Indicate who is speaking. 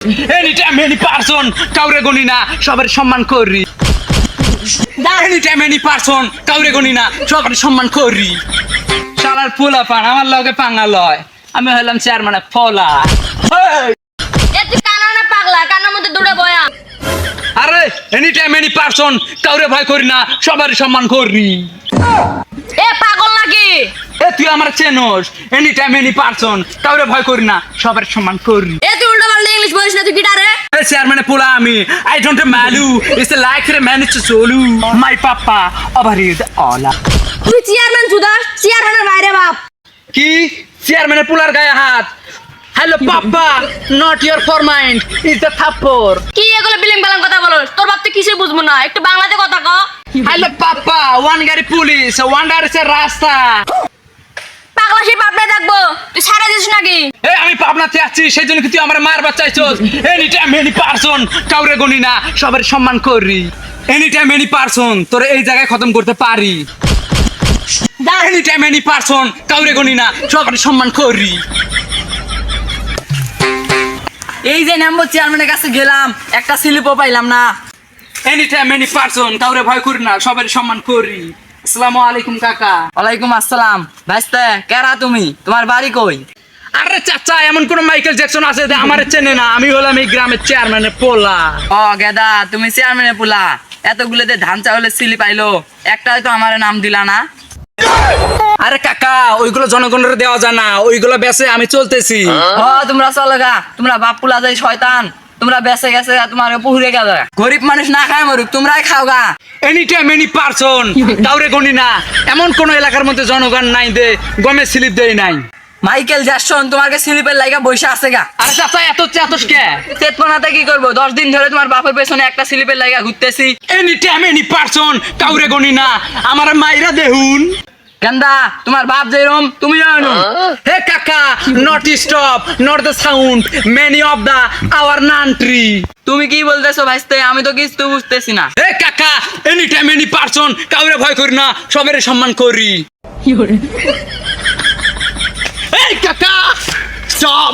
Speaker 1: Any time any person কাউরে গনি না সবার সম্মান করি। এনি টাইম এনি পারসন কাউরে গনি না সবার সম্মান করি। শালার পোলা পান আমার লগে পাঙ্গা লয়, আমি হলাম চেয়ারম্যানের ফলা।
Speaker 2: এ তুই কানা না পাগলা, কানার মধ্যে দৌড়ে বয়া।
Speaker 1: আরে এনি টাইম এনি পারসন কাউরে ভয় করি না সবার সম্মান করি।
Speaker 2: এ পাগল নাকি?
Speaker 1: এ তুই আমার chains, any time any person কাউরে ভয় করি না সবার সম্মান করি।
Speaker 2: এ তুই উল্টো পাল্টা ইংলিশ বলিস না, তুই গিটারে।
Speaker 1: Hey, চেয়ারম্যানের পোলা আমি, I don't malu. It's the like the man to solo. My papa over here all.
Speaker 2: তুই চেয়ারম্যান সুদাস, চেয়ারম্যানের বাইরে বাপ।
Speaker 1: কি চেয়ারম্যানের পোলার গায়ে হাত? Hello papa, not your for mind. It's the থাপ্পর।
Speaker 2: কি এগুলো বিলিং বালাং কথা বলছ? তোর বাপ তো কিছুই বুঝবো না, একটু বাংলাতে কথা ক।
Speaker 1: হ্যালো পাপা, one গাড়ি পুলিশ, one গাড়ি রাস্তা।
Speaker 2: পাগলা সেই বাপরে দেখবো, তুই সারা দিস নাকি?
Speaker 1: এই আমি পাবনাতে আছি, সেই জন্য কি তুই আমার মারবার চাইছস? এনি টাইম এনি পারসন কাউরে গনি না সবার সম্মান করি। এনি টাইম এনি পারসন তোরে এই জায়গায় খতম করতে পারি। এনি টাইম এনি পারসন কাউরে গনি না সবার সম্মান করি।
Speaker 3: এই যে নাম্বার চেয়ারম্যানের কাছে গেলাম, একটা স্লিপও পাইলাম না।
Speaker 1: এনি টাইম এনি পারসন কাউরে ভয় করি না সবার সম্মান করি। আসসালামু আলাইকুম কাকা।
Speaker 3: ওয়ালাইকুম আসসালাম। ভাইস্তে কেরা তুমি, তোমার বাড়ি কই?
Speaker 1: আরে চাচা, এমন কোন মাইকেল জ্যাকসন আছে যে আমার চেনে না? আমি হলাম এই গ্রামের চেয়ারম্যানের পোলা।
Speaker 3: ও গেদা, তুমি চেয়ারম্যানের পোলা, এতগুলোতে ধান চাউলের স্লিপ পাইলো, একটা হয়তো আমার নাম দিলা না।
Speaker 1: আরে কাকা, ওইগুলো জনগণের দেওয়া যায় না, ওইগুলো বেচে আমি চলতেছি।
Speaker 3: ও তোমরা চলো গা, তোমরা বাপ পোলা যাই শয়তান, তোমরা বেঁচে গেছে তোমার পুহুরে গেছে। গরিব মানুষ না খায় মরুক, তোমরাই খাও গা।
Speaker 1: এনি টাইম এনি পারসন কাউরে গনি না, এমন কোন এলাকার মধ্যে জনগণ নাই দে গমের স্লিপ দেই নাই।
Speaker 3: মাইকেল জ্যাকসন তোমাকে স্লিপের লাইগা বসে আছে গা।
Speaker 1: আরে চাচা, এত চাতস কে?
Speaker 3: চেতনাতে কি করবো, 10 দিন ধরে তোমার বাপের পেছনে একটা স্লিপের লাইগা ঘুরতেছি।
Speaker 1: এনি টাইম এনি পারসন কাউরে গনি না, আমার মাইরা দেহুন।
Speaker 3: গেন্দা, তোমার বাপ যেরম তুমিও এরম।
Speaker 1: হে কাকা, not stop, not the sound, many of the our নান্ট্রি।
Speaker 3: তুমি কি বলতেছো ভাইস্তে, আমি তো কিছু বুঝতেছি না।
Speaker 1: হে কাকা, এনি টাইম এনি পারসন কাউরে ভয় করি না সবার সম্মান করি। এই কাকা, স্টপ।